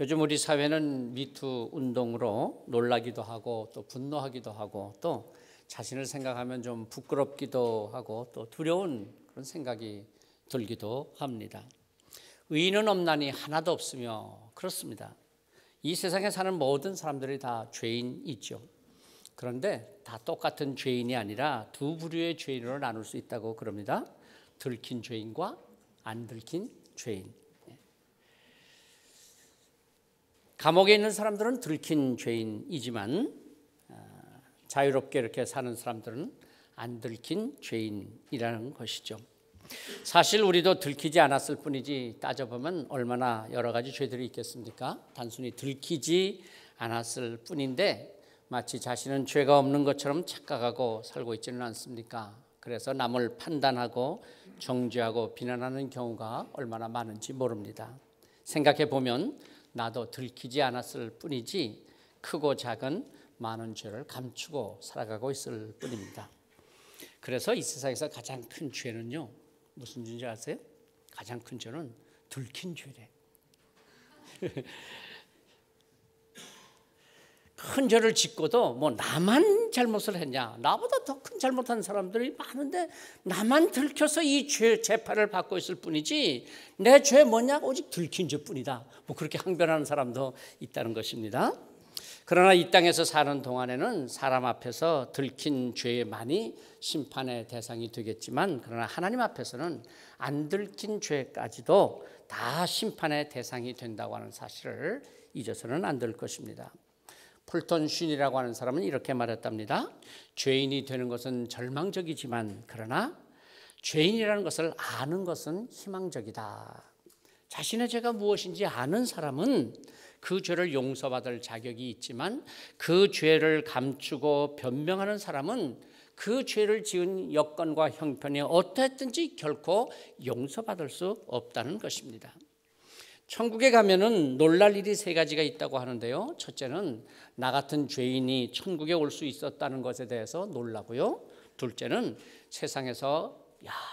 요즘 우리 사회는 미투 운동으로 놀라기도 하고 또 분노하기도 하고 또 자신을 생각하면 좀 부끄럽기도 하고 또 두려운 그런 생각이 들기도 합니다. 의인은 없나니 하나도 없으며 그렇습니다. 이 세상에 사는 모든 사람들이 다 죄인이죠. 그런데 다 똑같은 죄인이 아니라 두 부류의 죄인으로 나눌 수 있다고 그럽니다. 들킨 죄인과 안 들킨 죄인. 감옥에 있는 사람들은 들킨 죄인이지만 자유롭게 이렇게 사는 사람들은 안 들킨 죄인이라는 것이죠. 사실 우리도 들키지 않았을 뿐이지 따져보면 얼마나 여러 가지 죄들이 있겠습니까? 단순히 들키지 않았을 뿐인데 마치 자신은 죄가 없는 것처럼 착각하고 살고 있지는 않습니까? 그래서 남을 판단하고 정죄하고 비난하는 경우가 얼마나 많은지 모릅니다. 생각해 보면 나도 들키지 않았을 뿐이지 크고 작은 많은 죄를 감추고 살아가고 있을 뿐입니다. 그래서 이 세상에서 가장 큰 죄는요, 무슨 죄인지 아세요? 가장 큰 죄는 들킨 죄래. 큰 죄를 짓고도 뭐 나만 잘못을 했냐, 나보다 더 큰 잘못한 사람들이 많은데 나만 들켜서 이 죄 재판을 받고 있을 뿐이지 내 죄 뭐냐, 오직 들킨 죄뿐이다. 뭐 그렇게 항변하는 사람도 있다는 것입니다. 그러나 이 땅에서 사는 동안에는 사람 앞에서 들킨 죄만이 심판의 대상이 되겠지만, 그러나 하나님 앞에서는 안 들킨 죄까지도 다 심판의 대상이 된다고 하는 사실을 잊어서는 안 될 것입니다. 풀턴 쉰이라고 하는 사람은 이렇게 말했답니다. 죄인이 되는 것은 절망적이지만 그러나 죄인이라는 것을 아는 것은 희망적이다. 자신의 죄가 무엇인지 아는 사람은 그 죄를 용서받을 자격이 있지만 그 죄를 감추고 변명하는 사람은 그 죄를 지은 여건과 형편이 어떠했든지 결코 용서받을 수 없다는 것입니다. 천국에 가면은 놀랄 일이 세 가지가 있다고 하는데요. 첫째는 나 같은 죄인이 천국에 올 수 있었다는 것에 대해서 놀라고요. 둘째는 세상에서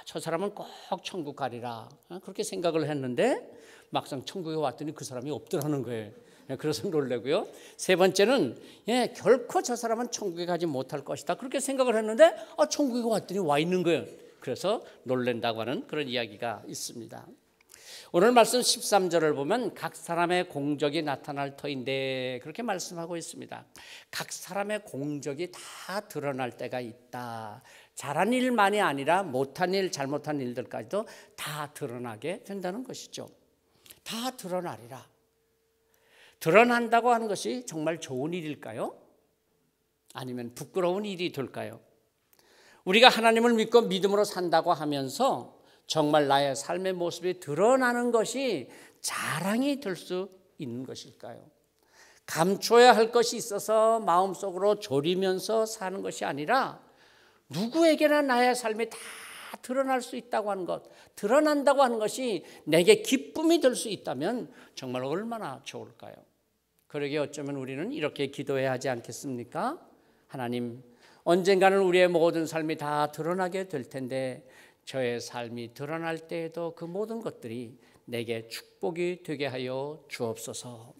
저 사람은 꼭 천국 가리라 그렇게 생각을 했는데 막상 천국에 왔더니 그 사람이 없더라는 거예요. 그래서 놀라고요. 세 번째는 결코 저 사람은 천국에 가지 못할 것이다 그렇게 생각을 했는데 천국에 왔더니 와 있는 거예요. 그래서 놀란다고 하는 그런 이야기가 있습니다. 오늘 말씀 13절을 보면 각 사람의 공적이 나타날 터인데 그렇게 말씀하고 있습니다. 각 사람의 공적이 다 드러날 때가 있다. 잘한 일만이 아니라 못한 일, 잘못한 일들까지도 다 드러나게 된다는 것이죠. 다 드러나리라. 드러난다고 하는 것이 정말 좋은 일일까요? 아니면 부끄러운 일이 될까요? 우리가 하나님을 믿고 믿음으로 산다고 하면서 정말 나의 삶의 모습이 드러나는 것이 자랑이 될 수 있는 것일까요? 감춰야 할 것이 있어서 마음속으로 졸이면서 사는 것이 아니라 누구에게나 나의 삶이 다 드러날 수 있다고 하는 것, 드러난다고 하는 것이 내게 기쁨이 될 수 있다면 정말 얼마나 좋을까요? 그러기에 어쩌면 우리는 이렇게 기도해야 하지 않겠습니까? 하나님, 언젠가는 우리의 모든 삶이 다 드러나게 될 텐데 저의 삶이 드러날 때에도 그 모든 것들이 내게 축복이 되게 하여 주옵소서.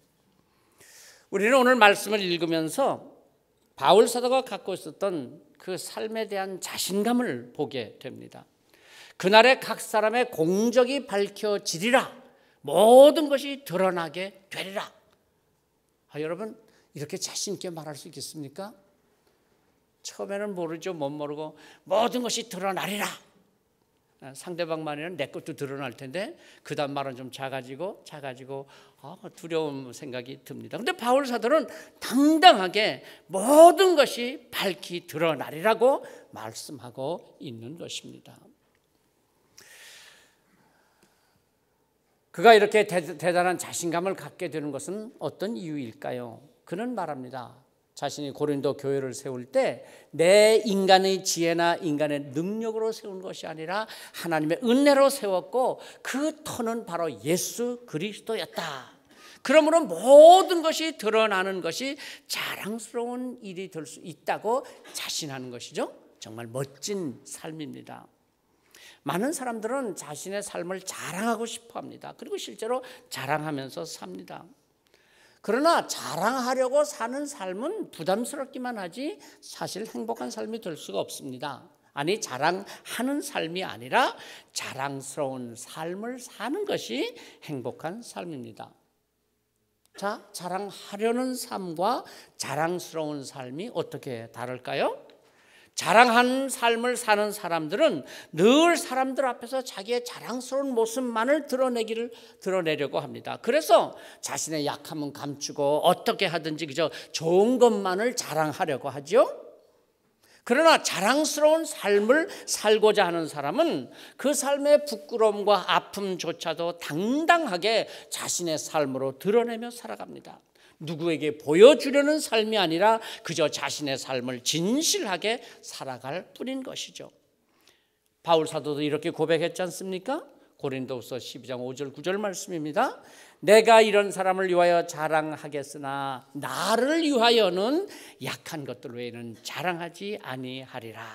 우리는 오늘 말씀을 읽으면서 바울 사도가 갖고 있었던 그 삶에 대한 자신감을 보게 됩니다. 그날에 각 사람의 공적이 밝혀지리라. 모든 것이 드러나게 되리라. 여러분, 이렇게 자신 있게 말할 수 있겠습니까? 처음에는 모르죠. 못 모르고 모든 것이 드러나리라. 상대방 말에는 내 것도 드러날 텐데 그 다음 말은 좀 작아지고 두려운 생각이 듭니다. 그런데 바울 사도는 당당하게 모든 것이 밝히 드러나리라고 말씀하고 있는 것입니다. 그가 이렇게 대단한 자신감을 갖게 되는 것은 어떤 이유일까요? 그는 말합니다. 자신이 고린도 교회를 세울 때 내 인간의 지혜나 인간의 능력으로 세운 것이 아니라 하나님의 은혜로 세웠고 그 터는 바로 예수 그리스도였다. 그러므로 모든 것이 드러나는 것이 자랑스러운 일이 될 수 있다고 자신하는 것이죠. 정말 멋진 삶입니다. 많은 사람들은 자신의 삶을 자랑하고 싶어 합니다. 그리고 실제로 자랑하면서 삽니다. 그러나 자랑하려고 사는 삶은 부담스럽기만 하지 사실 행복한 삶이 될 수가 없습니다. 아니, 자랑하는 삶이 아니라 자랑스러운 삶을 사는 것이 행복한 삶입니다. 자, 자랑하려는 삶과 자랑스러운 삶이 어떻게 다를까요? 자랑하는 삶을 사는 사람들은 늘 사람들 앞에서 자기의 자랑스러운 모습만을 드러내려고 합니다. 그래서 자신의 약함은 감추고 어떻게 하든지 그저 좋은 것만을 자랑하려고 하죠. 그러나 자랑스러운 삶을 살고자 하는 사람은 그 삶의 부끄러움과 아픔조차도 당당하게 자신의 삶으로 드러내며 살아갑니다. 누구에게 보여주려는 삶이 아니라 그저 자신의 삶을 진실하게 살아갈 뿐인 것이죠. 바울 사도도 이렇게 고백했지 않습니까? 고린도후서 12장 5절 9절 말씀입니다. 내가 이런 사람을 위하여 자랑하겠으나 나를 위하여는 약한 것들 외에는 자랑하지 아니하리라.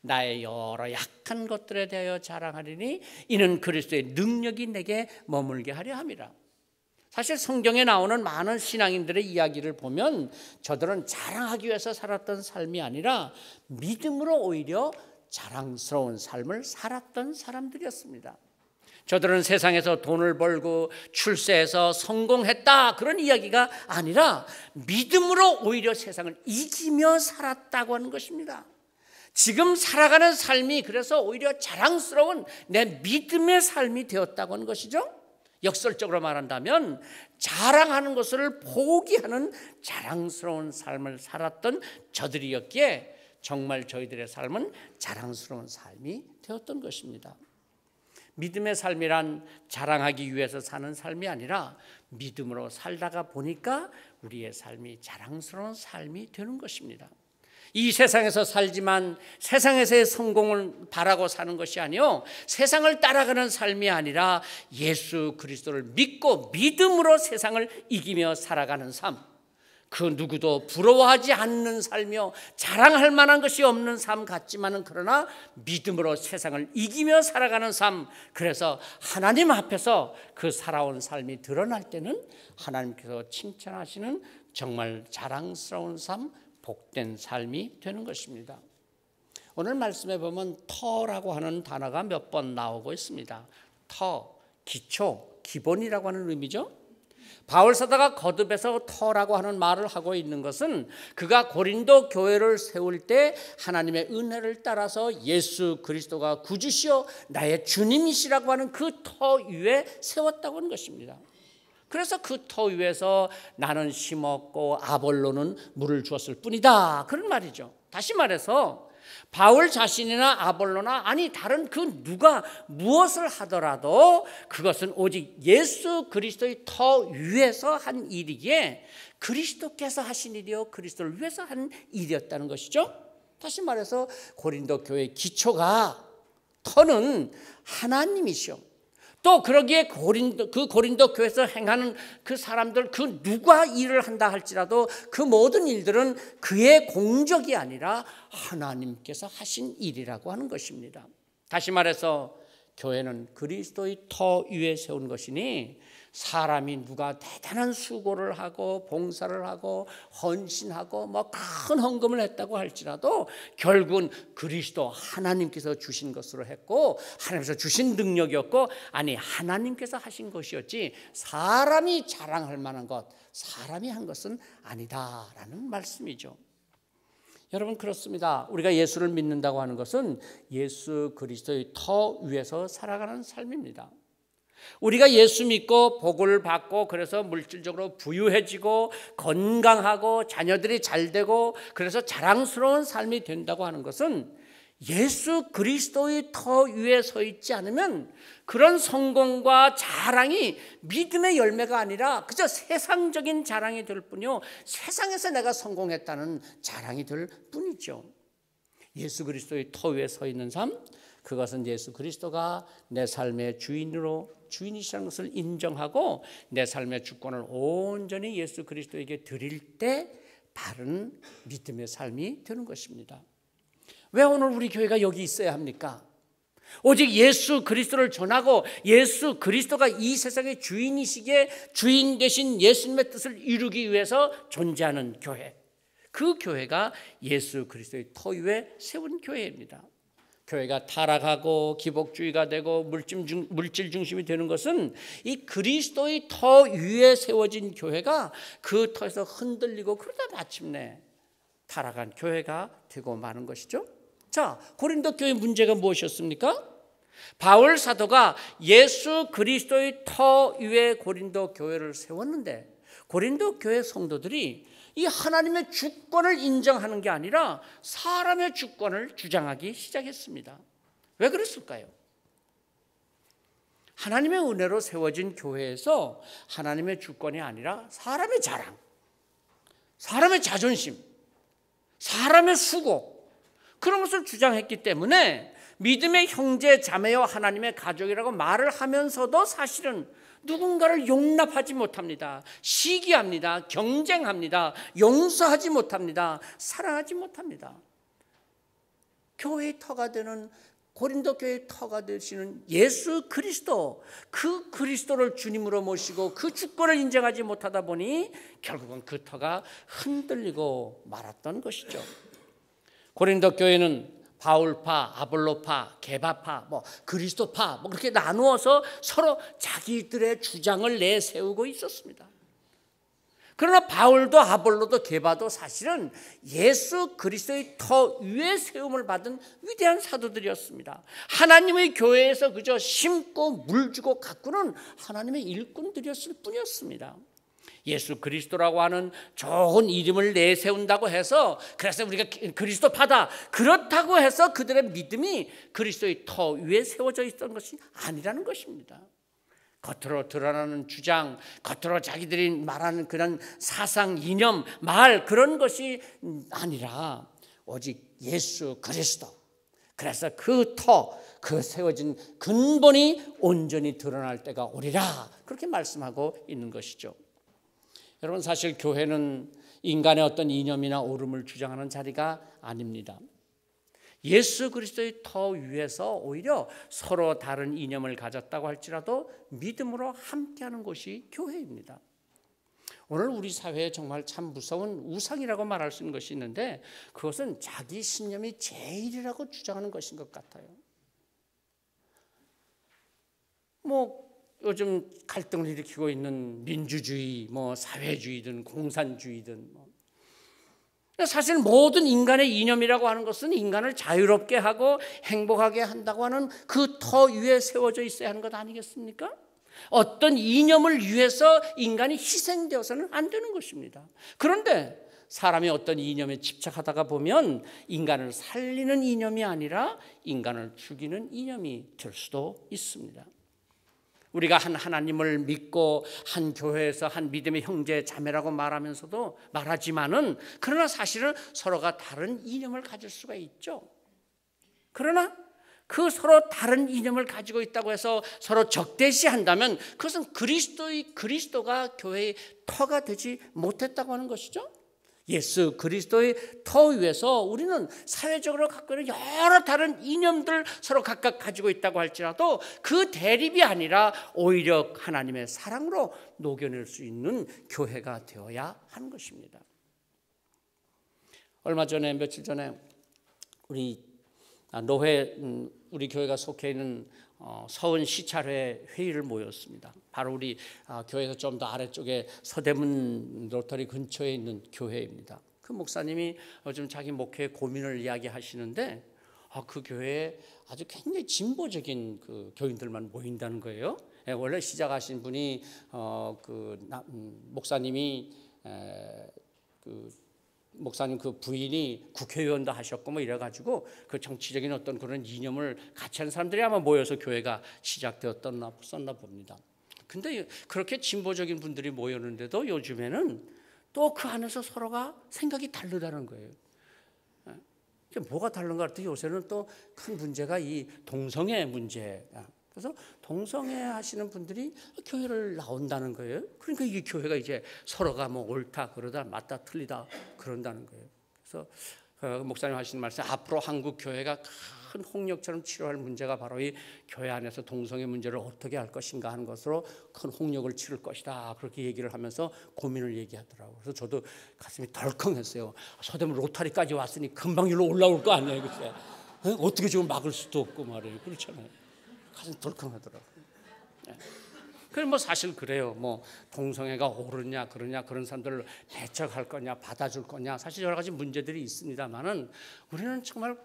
나의 여러 약한 것들에 대하여 자랑하리니 이는 그리스도의 능력이 내게 머물게 하려 함이라. 사실 성경에 나오는 많은 신앙인들의 이야기를 보면 저들은 자랑하기 위해서 살았던 삶이 아니라 믿음으로 오히려 자랑스러운 삶을 살았던 사람들이었습니다. 저들은 세상에서 돈을 벌고 출세해서 성공했다 그런 이야기가 아니라 믿음으로 오히려 세상을 이기며 살았다고 하는 것입니다. 지금 살아가는 삶이 그래서 오히려 자랑스러운 내 믿음의 삶이 되었다고 하는 것이죠. 역설적으로 말한다면 자랑하는 것을 포기하는 자랑스러운 삶을 살았던 저들이었기에 정말 저희들의 삶은 자랑스러운 삶이 되었던 것입니다. 믿음의 삶이란 자랑하기 위해서 사는 삶이 아니라 믿음으로 살다가 보니까 우리의 삶이 자랑스러운 삶이 되는 것입니다. 이 세상에서 살지만 세상에서의 성공을 바라고 사는 것이 아니요, 세상을 따라가는 삶이 아니라 예수 그리스도를 믿고 믿음으로 세상을 이기며 살아가는 삶, 그 누구도 부러워하지 않는 삶이요 자랑할 만한 것이 없는 삶 같지만은 그러나 믿음으로 세상을 이기며 살아가는 삶, 그래서 하나님 앞에서 그 살아온 삶이 드러날 때는 하나님께서 칭찬하시는 정말 자랑스러운 삶, 복된 삶이 되는 것입니다. 오늘 말씀에 보면 터라고 하는 단어가 몇 번 나오고 있습니다. 터, 기초, 기본이라고 하는 의미죠. 바울 사도가 거듭해서 터라고 하는 말을 하고 있는 것은 그가 고린도 교회를 세울 때 하나님의 은혜를 따라서 예수 그리스도가 구주시오 나의 주님이시라고 하는 그 터 위에 세웠다고 하는 것입니다. 그래서 그 터 위에서 나는 심었고 아볼로는 물을 주었을 뿐이다 그런 말이죠. 다시 말해서 바울 자신이나 아볼로나 아니 다른 그 누가 무엇을 하더라도 그것은 오직 예수 그리스도의 터 위에서 한 일이기에 그리스도께서 하신 일이요 그리스도를 위해서 한 일이었다는 것이죠. 다시 말해서 고린도 교회의 기초가 터는 하나님이시오. 또 그러기에 고린도 교회에서 행하는 그 사람들 그 누가 일을 한다 할지라도 그 모든 일들은 그의 공적이 아니라 하나님께서 하신 일이라고 하는 것입니다. 다시 말해서 교회는 그리스도의 터 위에 세운 것이니 사람이 누가 대단한 수고를 하고 봉사를 하고 헌신하고 뭐 큰 헌금을 했다고 할지라도 결국은 그리스도 하나님께서 주신 것으로 했고 하나님께서 주신 능력이었고 아니 하나님께서 하신 것이었지 사람이 자랑할 만한 것 사람이 한 것은 아니다라는 말씀이죠. 여러분 그렇습니다. 우리가 예수를 믿는다고 하는 것은 예수 그리스도의 터 위에서 살아가는 삶입니다. 우리가 예수 믿고 복을 받고 그래서 물질적으로 부유해지고 건강하고 자녀들이 잘 되고 그래서 자랑스러운 삶이 된다고 하는 것은 예수 그리스도의 터 위에 서 있지 않으면 그런 성공과 자랑이 믿음의 열매가 아니라 그저 세상적인 자랑이 될 뿐이요 세상에서 내가 성공했다는 자랑이 될 뿐이죠. 예수 그리스도의 터 위에 서 있는 삶, 그것은 예수 그리스도가 내 삶의 주인이시라는 것을 인정하고 내 삶의 주권을 온전히 예수 그리스도에게 드릴 때 바른 믿음의 삶이 되는 것입니다. 왜 오늘 우리 교회가 여기 있어야 합니까? 오직 예수 그리스도를 전하고 예수 그리스도가 이 세상의 주인이시기에 주인 되신 예수님의 뜻을 이루기 위해서 존재하는 교회, 그 교회가 예수 그리스도의 터 위에 세운 교회입니다. 교회가 타락하고 기복주의가 되고 물질 중심이 되는 것은 이 그리스도의 터 위에 세워진 교회가 그 터에서 흔들리고 그러다 마침내 타락한 교회가 되고 마는 것이죠. 자, 고린도 교회 문제가 무엇이었습니까? 바울 사도가 예수 그리스도의 터 위에 고린도 교회를 세웠는데 고린도 교회 성도들이 이 하나님의 주권을 인정하는 게 아니라 사람의 주권을 주장하기 시작했습니다. 왜 그랬을까요? 하나님의 은혜로 세워진 교회에서 하나님의 주권이 아니라 사람의 자랑, 사람의 자존심, 사람의 수고, 그런 것을 주장했기 때문에 믿음의 형제 자매와 하나님의 가족이라고 말을 하면서도 사실은 누군가를 용납하지 못합니다. 시기합니다. 경쟁합니다. 용서하지 못합니다. 사랑하지 못합니다. 교회의 터가 되는, 고린도 교회의 터가 되시는 예수 그리스도, 그 그리스도를 주님으로 모시고 그 주권을 인정하지 못하다 보니 결국은 그 터가 흔들리고 말았던 것이죠. 고린도 교회는 바울파, 아볼로파, 게바파, 그리스도파 그렇게 나누어서 서로 자기들의 주장을 내세우고 있었습니다. 그러나 바울도 아볼로도 게바도 사실은 예수 그리스도의 터 위에 세움을 받은 위대한 사도들이었습니다. 하나님의 교회에서 그저 심고 물주고 가꾸는 하나님의 일꾼들이었을 뿐이었습니다. 예수 그리스도라고 하는 좋은 이름을 내세운다고 해서 그래서 우리가 그리스도파다, 그렇다고 해서 그들의 믿음이 그리스도의 터 위에 세워져 있던 것이 아니라는 것입니다. 겉으로 드러나는 주장, 겉으로 자기들이 말하는 그런 사상, 이념, 말, 그런 것이 아니라 오직 예수 그리스도, 그래서 그 터, 그 세워진 근본이 온전히 드러날 때가 오리라, 그렇게 말씀하고 있는 것이죠. 여러분, 사실 교회는 인간의 어떤 이념이나 옳음을 주장하는 자리가 아닙니다. 예수 그리스도의 터 위에서 오히려 서로 다른 이념을 가졌다고 할지라도 믿음으로 함께하는 곳이 교회입니다. 오늘 우리 사회에 정말 참 무서운 우상이라고 말할 수 있는 것이 있는데 그것은 자기 신념이 제일이라고 주장하는 것인 것 같아요. 요즘 갈등을 일으키고 있는 민주주의, 사회주의든 공산주의든 사실 모든 인간의 이념이라고 하는 것은 인간을 자유롭게 하고 행복하게 한다고 하는 그 터 위에 세워져 있어야 하는 것 아니겠습니까? 어떤 이념을 위해서 인간이 희생되어서는 안 되는 것입니다. 그런데 사람이 어떤 이념에 집착하다가 보면 인간을 살리는 이념이 아니라 인간을 죽이는 이념이 될 수도 있습니다. 우리가 한 하나님을 믿고 한 교회에서 한 믿음의 형제 자매라고 말하지만은 그러나 사실은 서로가 다른 이념을 가질 수가 있죠. 그러나 그 서로 다른 이념을 가지고 있다고 해서 서로 적대시한다면 그것은 그리스도가 교회의 터가 되지 못했다고 하는 것이죠. 예수 그리스도의 터 위에서 우리는 사회적으로 갖고 있는 여러 다른 이념들 서로 각각 가지고 있다고 할지라도 그 대립이 아니라 오히려 하나님의 사랑으로 녹여낼 수 있는 교회가 되어야 하는 것입니다. 며칠 전에 우리 교회가 속해 있는 서원 시찰회 회의를 모였습니다. 바로 우리 교회에서 좀 더 아래쪽에 서대문 로터리 근처에 있는 교회입니다. 그 목사님이 요즘 자기 목회 고민을 이야기하시는데 그 교회에 아주 굉장히 진보적인 그 교인들만 모인다는 거예요. 원래 시작하신 분이 목사님 그 부인이 국회의원도 하셨고 이래가지고 그 정치적인 어떤 그런 이념을 같이 하는 사람들이 아마 모여서 교회가 시작되었었나 봅니다. 근데 그렇게 진보적인 분들이 모였는데도 요즘에는 또 그 안에서 서로가 생각이 다르다는 거예요. 뭐가 다른가 했더니 요새는 또 큰 문제가 이 동성애 문제야. 그래서 동성애 하시는 분들이 교회를 나온다는 거예요. 그러니까 이게 교회가 이제 서로가 옳다 그러다 맞다 틀리다 그런다는 거예요. 그래서 목사님 하시는 말씀, 앞으로 한국 교회가 큰 홍역처럼 치료할 문제가 바로 이 교회 안에서 동성애 문제를 어떻게 할 것인가 하는 것으로 큰 홍역을 치를 것이다, 그렇게 얘기를 하면서 고민을 얘기하더라고요. 그래서 저도 가슴이 덜컹했어요. 서대문 로타리까지 왔으니 금방 일로 올라올 거 아니에요, 그때. 어떻게 지금 막을 수도 없고 말이에요. 그렇잖아요. 가슴이 덜컹하더라고요. 그럼 뭐 사실 그래요. 뭐 동성애가 옳으냐 그러냐, 그런 사람들을 배척할 거냐 받아줄 거냐, 사실 여러 가지 문제들이 있습니다만은 우리는 정말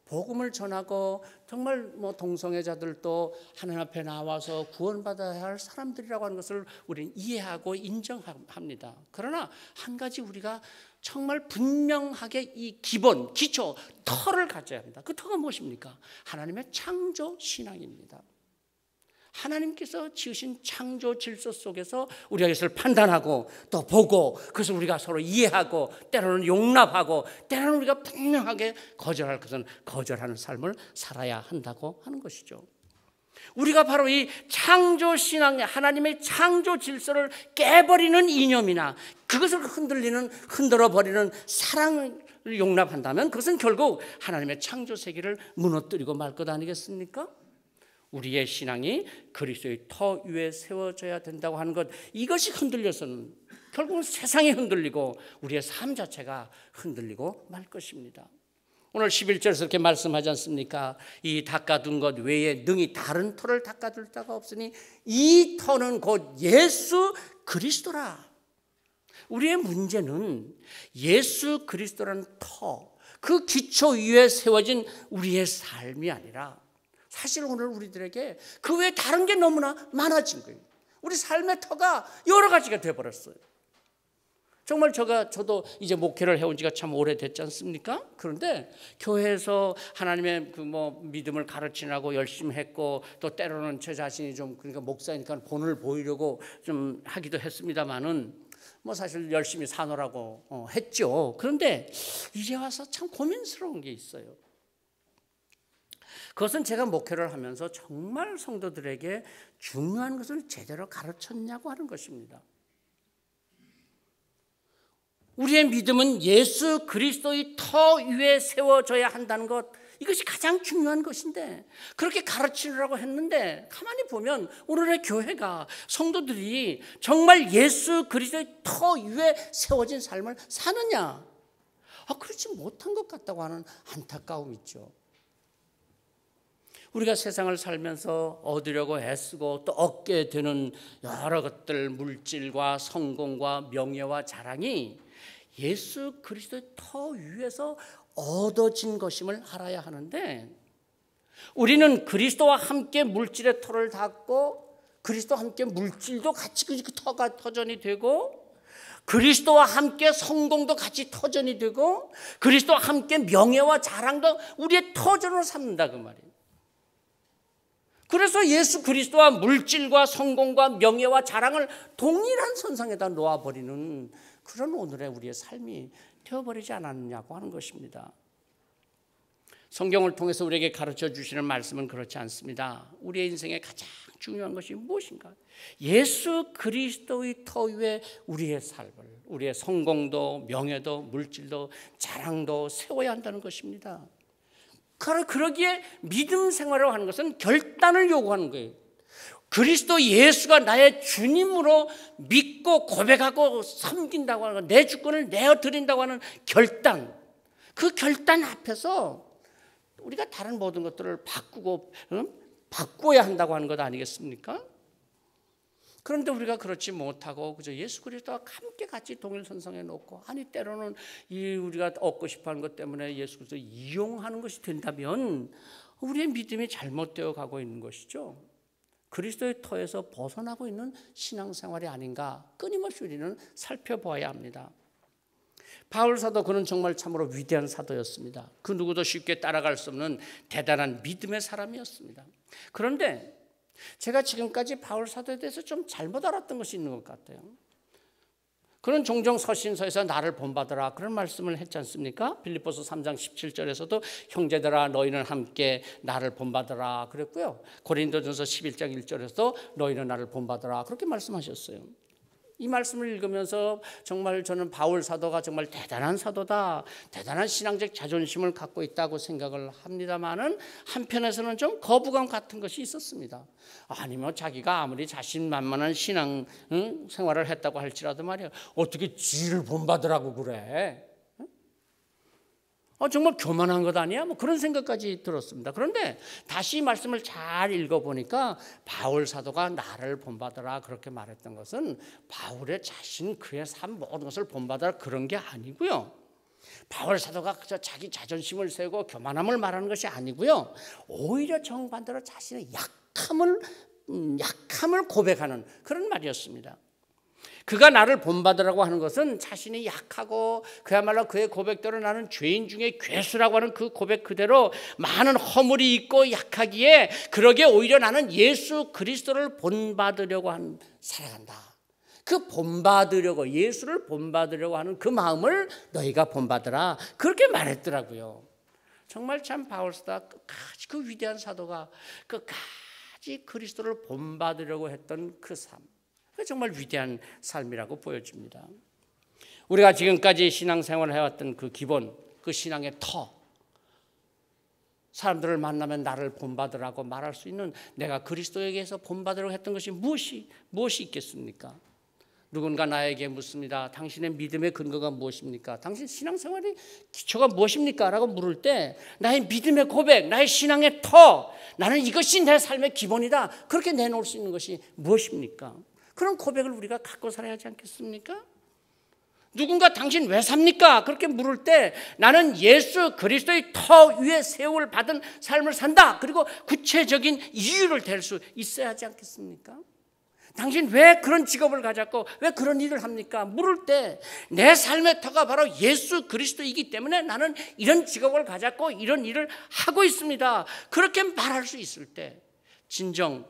복음을 전하고 정말 뭐 동성애자들도 하나님 앞에 나와서 구원받아야 할 사람들이라고 하는 것을 우리는 이해하고 인정합니다. 그러나 한 가지 우리가 정말 분명하게 이 기본, 기초, 터를 가져야 합니다. 그 터가 무엇입니까? 하나님의 창조 신앙입니다. 하나님께서 지으신 창조 질서 속에서 우리가 이것을 판단하고 또 보고, 그래서 우리가 서로 이해하고 때로는 용납하고 때로는 우리가 분명하게 거절할 것은 거절하는 삶을 살아야 한다고 하는 것이죠. 우리가 바로 이 창조 신앙, 하나님의 창조 질서를 깨버리는 이념이나 그것을 흔들어 버리는 사랑을 용납한다면 그것은 결국 하나님의 창조 세계를 무너뜨리고 말 것 아니겠습니까? 우리의 신앙이 그리스도의 터 위에 세워져야 된다고 하는 것, 이것이 흔들려서는 결국은 세상이 흔들리고 우리의 삶 자체가 흔들리고 말 것입니다. 오늘 11절에서 이렇게 말씀하지 않습니까? 이 닦아둔 것 외에 능히 다른 터를 닦아둘 자가 없으니 이 터는 곧 예수 그리스도라. 우리의 문제는 예수 그리스도라는 터, 그 기초 위에 세워진 우리의 삶이 아니라 사실 오늘 우리들에게 그 외에 다른 게 너무나 많아진 거예요. 우리 삶의 터가 여러 가지가 되어버렸어요. 정말 저도 이제 목회를 해온 지가 참 오래됐지 않습니까? 그런데 교회에서 하나님의 그 믿음을 가르치라고 열심히 했고, 또 때로는 제 자신이 좀 그러니까 목사니까 본을 보이려고 좀 하기도 했습니다만은 사실 열심히 사노라고 했죠. 그런데 이제 와서 참 고민스러운 게 있어요. 그것은 제가 목회를 하면서 정말 성도들에게 중요한 것을 제대로 가르쳤냐고 하는 것입니다. 우리의 믿음은 예수 그리스도의 터 위에 세워져야 한다는 것, 이것이 가장 중요한 것인데 그렇게 가르치려고 했는데 가만히 보면 오늘의 교회가, 성도들이 정말 예수 그리스도의 터 위에 세워진 삶을 사느냐? 그렇지 못한 것 같다고 하는 안타까움이 있죠. 우리가 세상을 살면서 얻으려고 애쓰고 또 얻게 되는 여러 것들, 물질과 성공과 명예와 자랑이 예수 그리스도의 터 위에서 얻어진 것임을 알아야 하는데, 우리는 그리스도와 함께 물질의 터를 닫고 그리스도와 함께 물질도 같이 그 터가 터전이 되고, 그리스도와 함께 성공도 같이 터전이 되고, 그리스도와 함께 명예와 자랑도 우리의 터전으로 삼는다 그 말이에요. 그래서 예수 그리스도와 물질과 성공과 명예와 자랑을 동일한 선상에다 놓아버리는 그런 오늘의 우리의 삶이 되어버리지 않았느냐고 하는 것입니다. 성경을 통해서 우리에게 가르쳐 주시는 말씀은 그렇지 않습니다. 우리의 인생에 가장 중요한 것이 무엇인가? 예수 그리스도의 터 위에 우리의 삶을, 우리의 성공도 명예도 물질도 자랑도 세워야 한다는 것입니다. 그러기에 믿음 생활을 하는 것은 결단을 요구하는 거예요. 그리스도 예수가 나의 주님으로 믿고 고백하고 섬긴다고 하는 것, 내 주권을 내어드린다고 하는 결단, 그 결단 앞에서 우리가 다른 모든 것들을 바꾸어야 한다고 하는 것 아니겠습니까? 그런데 우리가 그렇지 못하고 그저 예수 그리스도와 함께 같이 동일선상에 놓고, 아니 때로는 우리가 얻고 싶어하는 것 때문에 예수 그리스도를 이용하는 것이 된다면 우리의 믿음이 잘못되어 가고 있는 것이죠. 그리스도의 터에서 벗어나고 있는 신앙생활이 아닌가 끊임없이 우리는 살펴보아야 합니다. 바울 사도, 그는 정말 참으로 위대한 사도였습니다. 그 누구도 쉽게 따라갈 수 없는 대단한 믿음의 사람이었습니다. 그런데 제가 지금까지 바울 사도에 대해서 좀 잘못 알았던 것이 있는 것 같아요. 그는 종종 서신서에서 나를 본받으라 그런 말씀을 했지 않습니까? 빌립보서 3장 17절에서도 형제들아 너희는 함께 나를 본받으라 그랬고요. 고린도전서 11장 1절에서도 너희는 나를 본받으라 그렇게 말씀하셨어요. 이 말씀을 읽으면서 정말 저는 바울 사도가 정말 대단한 사도다, 대단한 신앙적 자존심을 갖고 있다고 생각을 합니다만은 한편에서는 좀 거부감 같은 것이 있었습니다. 아니면 자기가 아무리 자신만만한 신앙 생활을 했다고 할지라도 말이야, 어떻게 쥐를 본받으라고 그래? 정말 교만한 것 아니야? 뭐 그런 생각까지 들었습니다. 그런데 다시 말씀을 잘 읽어보니까 바울 사도가 나를 본받으라 그렇게 말했던 것은 바울의 자신, 그의 삶 모든 것을 본받으라 그런 게 아니고요. 바울 사도가 그저 자기 자존심을 세우고 교만함을 말하는 것이 아니고요. 오히려 정반대로 자신의 약함을 고백하는 그런 말이었습니다. 그가 나를 본받으라고 하는 것은 자신이 약하고 그야말로 그의 고백대로 나는 죄인 중에 괴수라고 하는 그 고백 그대로 많은 허물이 있고 약하기에 그러기에 오히려 나는 예수 그리스도를 본받으려고 살아간다. 그 본받으려고, 예수를 본받으려고 하는 그 마음을 너희가 본받으라 그렇게 말했더라고요. 정말 참 바울 사도가 끝까지, 그 위대한 사도가 끝까지 그리스도를 본받으려고 했던 그 삶, 정말 위대한 삶이라고 보여집니다. 우리가 지금까지 신앙생활을 해왔던 그 기본, 그 신앙의 터, 사람들을 만나면 나를 본받으라고 말할 수 있는, 내가 그리스도에게서 본받으라고 했던 것이 무엇이 있겠습니까? 누군가 나에게 묻습니다. 당신의 믿음의 근거가 무엇입니까? 당신 신앙생활의 기초가 무엇입니까? 라고 물을 때 나의 믿음의 고백, 나의 신앙의 터, 나는 이것이 내 삶의 기본이다, 그렇게 내놓을 수 있는 것이 무엇입니까? 그런 고백을 우리가 갖고 살아야 하지 않겠습니까? 누군가 당신 왜 삽니까? 그렇게 물을 때 나는 예수 그리스도의 터 위에 세움을 받은 삶을 산다. 그리고 구체적인 이유를 댈 수 있어야 하지 않겠습니까? 당신 왜 그런 직업을 가졌고 왜 그런 일을 합니까? 물을 때 내 삶의 터가 바로 예수 그리스도이기 때문에 나는 이런 직업을 가졌고 이런 일을 하고 있습니다. 그렇게 말할 수 있을 때 진정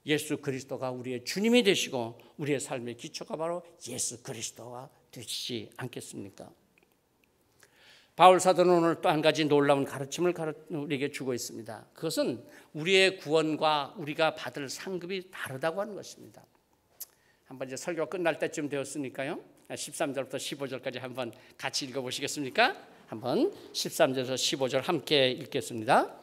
예수 그리스도가 우리의 주님이 되시고 우리의 삶의 기초가 바로 예수 그리스도가 되시지 않겠습니까? 바울 사도는 오늘 또 한 가지 놀라운 가르침을 우리에게 주고 있습니다. 그것은 우리의 구원과 우리가 받을 상급이 다르다고 하는 것입니다. 한번 이제 설교가 끝날 때쯤 되었으니까요, 13절부터 15절까지 한번 같이 읽어보시겠습니까? 한번 13절에서 15절 함께 읽겠습니다.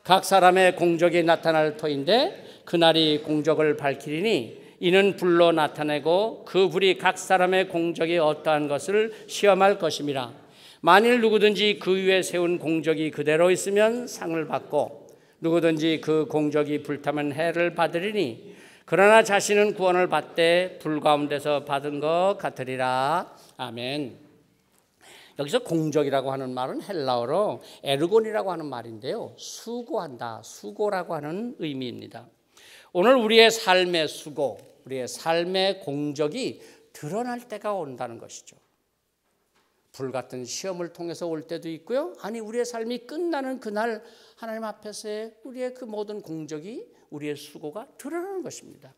각 사람의 공적이 나타날 터인데 그날이 공적을 밝히리니 이는 불로 나타내고 그 불이 각 사람의 공적이 어떠한 것을 시험할 것임이라. 만일 누구든지 그 위에 세운 공적이 그대로 있으면 상을 받고 누구든지 그 공적이 불타면 해를 받으리니 그러나 자신은 구원을 받되 불 가운데서 받은 것 같으리라. 아멘. 여기서 공적이라고 하는 말은 헬라어로 에르곤이라고 하는 말인데요, 수고한다, 수고라고 하는 의미입니다. 오늘 우리의 삶의 수고, 우리의 삶의 공적이 드러날 때가 온다는 것이죠. 불 같은 시험을 통해서 올 때도 있고요, 아니 우리의 삶이 끝나는 그날 하나님 앞에서의 우리의 그 모든 공적이, 우리의 수고가 드러나는 것입니다.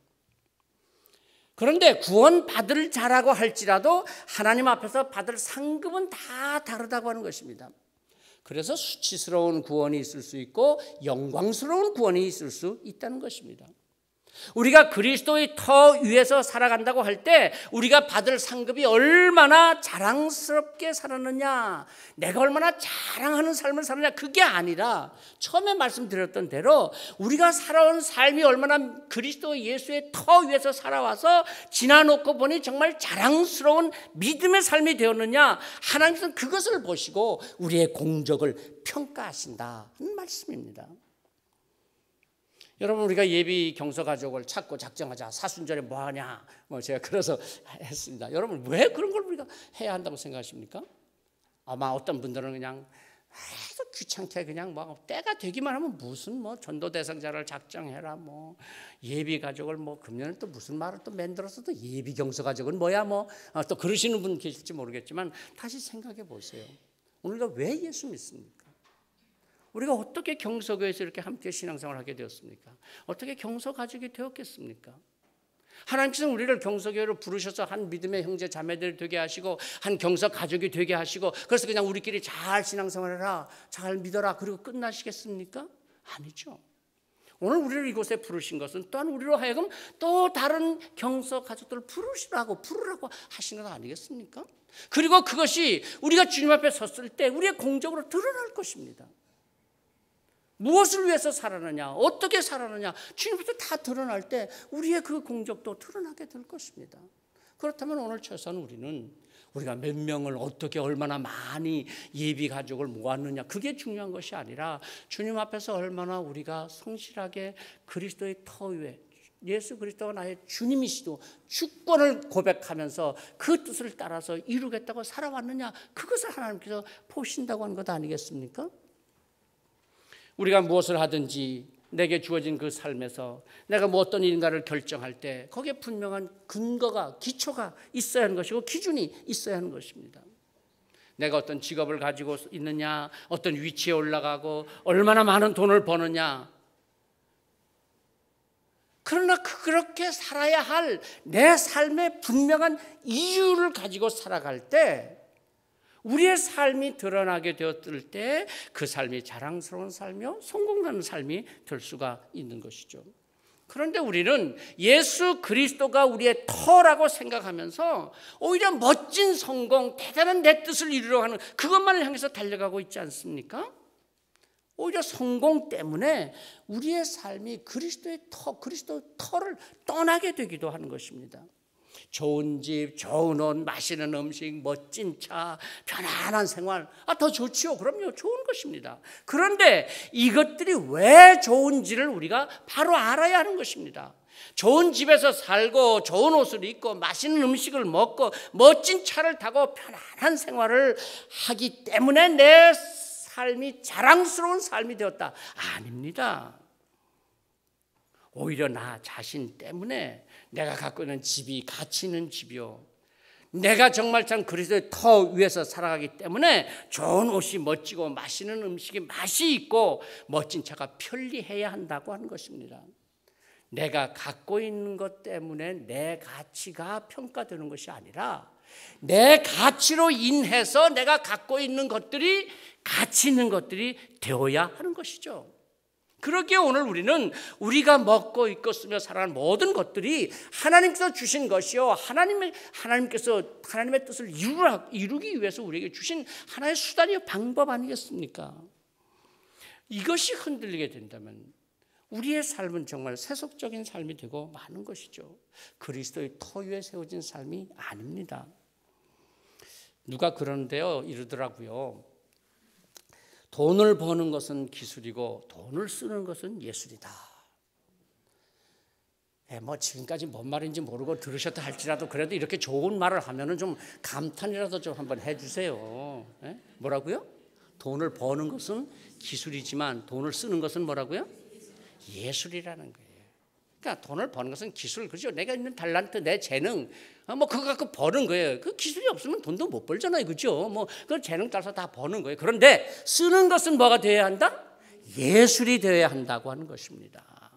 그런데 구원받을 자라고 할지라도 하나님 앞에서 받을 상급은 다 다르다고 하는 것입니다. 그래서 수치스러운 구원이 있을 수 있고 영광스러운 구원이 있을 수 있다는 것입니다. 우리가 그리스도의 터 위에서 살아간다고 할 때 우리가 받을 상급이 얼마나 자랑스럽게 살았느냐, 내가 얼마나 자랑하는 삶을 살았느냐, 그게 아니라 처음에 말씀드렸던 대로 우리가 살아온 삶이 얼마나 그리스도 예수의 터 위에서 살아와서 지나놓고 보니 정말 자랑스러운 믿음의 삶이 되었느냐, 하나님께서는 그것을 보시고 우리의 공적을 평가하신다는 말씀입니다. 여러분, 우리가 예비 경서 가족을 찾고 작정하자, 사순절에 뭐 하냐, 제가 그래서 했습니다. 여러분, 왜 그런 걸 우리가 해야 한다고 생각하십니까? 아마 어떤 분들은 그냥 아주 귀찮게 그냥 때가 되기만 하면 무슨 전도 대상자를 작정해라, 예비 가족을 금년에 또 무슨 말을 또 만들어서 또 예비 경서 가족은 뭐야, 또 그러시는 분 계실지 모르겠지만 다시 생각해 보세요. 우리가 왜 예수 믿습니까? 우리가 어떻게 경서교회에서 이렇게 함께 신앙생활을 하게 되었습니까? 어떻게 경서 가족이 되었겠습니까? 하나님께서는 우리를 경서교회로 부르셔서 한 믿음의 형제 자매들이 되게 하시고 한 경서 가족이 되게 하시고 그래서 그냥 우리끼리 잘 신앙생활해라, 잘 믿어라, 그리고 끝나시겠습니까? 아니죠. 오늘 우리를 이곳에 부르신 것은 또한 우리로 하여금 또 다른 경서 가족들을 부르라고 하신 것 아니겠습니까? 그리고 그것이 우리가 주님 앞에 섰을 때 우리의 공적으로 드러날 것입니다. 무엇을 위해서 살았느냐, 어떻게 살았느냐, 주님 앞에 다 드러날 때 우리의 그 공적도 드러나게 될 것입니다. 그렇다면 오늘 최소한 우리가 몇 명을 어떻게 얼마나 많이 예비 가족을 모았느냐, 그게 중요한 것이 아니라 주님 앞에서 얼마나 우리가 성실하게 그리스도의 터 위에 예수 그리스도가 나의 주님이시도 주권을 고백하면서 그 뜻을 따라서 이루겠다고 살아왔느냐, 그것을 하나님께서 보신다고 하는 것 아니겠습니까? 우리가 무엇을 하든지 내게 주어진 그 삶에서 내가 뭐 어떤 일인가를 결정할 때 거기에 분명한 근거가, 기초가 있어야 하는 것이고 기준이 있어야 하는 것입니다. 내가 어떤 직업을 가지고 있느냐, 어떤 위치에 올라가고 얼마나 많은 돈을 버느냐, 그러나 그렇게 살아야 할 내 삶의 분명한 이유를 가지고 살아갈 때 우리의 삶이 드러나게 되었을 때 그 삶이 자랑스러운 삶이요 성공하는 삶이 될 수가 있는 것이죠. 그런데 우리는 예수 그리스도가 우리의 터라고 생각하면서 오히려 멋진 성공, 대단한 내 뜻을 이루려 하는 그것만을 향해서 달려가고 있지 않습니까? 오히려 성공 때문에 우리의 삶이 그리스도의 터를 떠나게 되기도 하는 것입니다. 좋은 집, 좋은 옷, 맛있는 음식, 멋진 차, 편안한 생활, 더 좋지요. 그럼요, 좋은 것입니다. 그런데 이것들이 왜 좋은지를 우리가 바로 알아야 하는 것입니다. 좋은 집에서 살고 좋은 옷을 입고 맛있는 음식을 먹고 멋진 차를 타고 편안한 생활을 하기 때문에 내 삶이 자랑스러운 삶이 되었다. 아닙니다. 오히려 나 자신 때문에 내가 갖고 있는 집이 가치 있는 집이요, 내가 정말 참 그리스도의 터 위에서 살아가기 때문에 좋은 옷이 멋지고 맛있는 음식이 맛이 있고 멋진 차가 편리해야 한다고 하는 것입니다. 내가 갖고 있는 것 때문에 내 가치가 평가되는 것이 아니라 내 가치로 인해서 내가 갖고 있는 것들이 가치 있는 것들이 되어야 하는 것이죠. 그러기에 오늘 우리는 우리가 먹고 입고 쓰며 살아가는 모든 것들이 하나님께서 주신 것이요, 하나님께서 하나님의 뜻을 이루기 위해서 우리에게 주신 하나의 수단이요, 방법 아니겠습니까? 이것이 흔들리게 된다면 우리의 삶은 정말 세속적인 삶이 되고 마는 것이죠. 그리스도의 터 위에 세워진 삶이 아닙니다. 누가 그러는데요, 이러더라고요. 돈을 버는 것은 기술이고 돈을 쓰는 것은 예술이다. 지금까지 뭔 말인지 모르고 들으셨다 할지라도 그래도 이렇게 좋은 말을 하면은 좀 감탄이라도 좀 한번 해주세요. 뭐라고요? 돈을 버는 것은 기술이지만 돈을 쓰는 것은 뭐라고요? 예술이라는 거예요. 그러니까 돈을 버는 것은 기술, 그죠? 내가 있는 달란트, 내 재능, 그거 갖고 버는 거예요. 그 기술이 없으면 돈도 못 벌잖아요, 그죠? 그 재능 따라서 다 버는 거예요. 그런데 쓰는 것은 뭐가 되어야 한다? 예술이 되어야 한다고 하는 것입니다.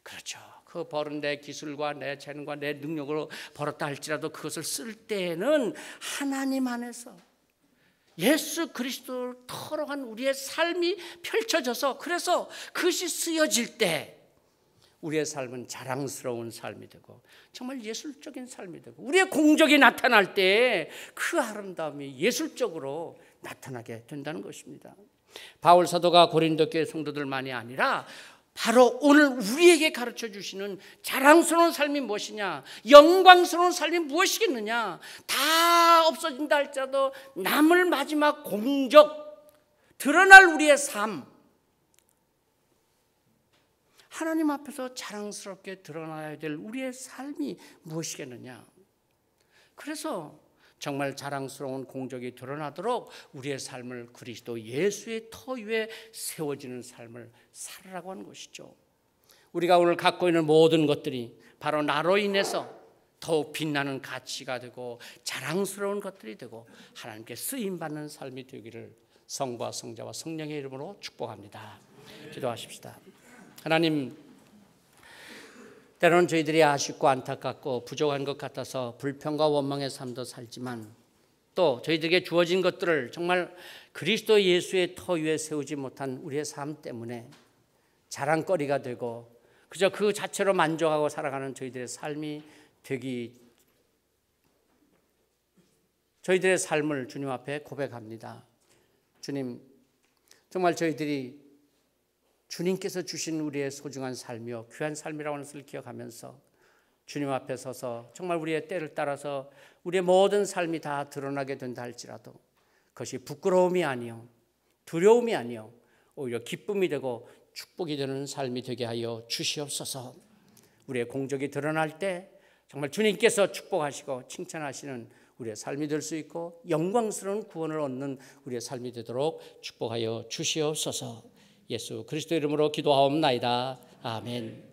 그렇죠. 그 버는 내 기술과 내 재능과 내 능력으로 벌었다 할지라도 그것을 쓸 때에는 하나님 안에서 예수 그리스도를 터로 한 우리의 삶이 펼쳐져서, 그래서 그것이 쓰여질 때 우리의 삶은 자랑스러운 삶이 되고 정말 예술적인 삶이 되고 우리의 공적이 나타날 때 그 아름다움이 예술적으로 나타나게 된다는 것입니다. 바울 사도가 고린도 교회 성도들만이 아니라 바로 오늘 우리에게 가르쳐 주시는 자랑스러운 삶이 무엇이냐, 영광스러운 삶이 무엇이겠느냐, 다 없어진다 할지라도 남을 마지막 공적, 드러날 우리의 삶, 하나님 앞에서 자랑스럽게 드러나야 될 우리의 삶이 무엇이겠느냐. 그래서 정말 자랑스러운 공적이 드러나도록 우리의 삶을 그리스도 예수의 터 위에 세워지는 삶을 살아라고 하는 것이죠. 우리가 오늘 갖고 있는 모든 것들이 바로 나로 인해서 더욱 빛나는 가치가 되고 자랑스러운 것들이 되고 하나님께 쓰임받는 삶이 되기를 성부와 성자와 성령의 이름으로 축복합니다. 기도하십시다. 하나님, 때로는 저희들이 아쉽고 안타깝고 부족한 것 같아서 불평과 원망의 삶도 살지만 또 저희들에게 주어진 것들을 정말 그리스도 예수의 터 위에 세우지 못한 우리의 삶 때문에 자랑거리가 되고 그저 그 자체로 만족하고 살아가는 저희들의 삶이 되기, 저희들의 삶을 주님 앞에 고백합니다. 주님, 정말 저희들이 주님께서 주신 우리의 소중한 삶이요 귀한 삶이라고 하는 것을 기억하면서 주님 앞에 서서 정말 우리의 때를 따라서 우리의 모든 삶이 다 드러나게 된다 할지라도 그것이 부끄러움이 아니요 두려움이 아니요 오히려 기쁨이 되고 축복이 되는 삶이 되게 하여 주시옵소서. 우리의 공적이 드러날 때 정말 주님께서 축복하시고 칭찬하시는 우리의 삶이 될 수 있고 영광스러운 구원을 얻는 우리의 삶이 되도록 축복하여 주시옵소서. 예수 그리스도 이름으로 기도하옵나이다. 아멘.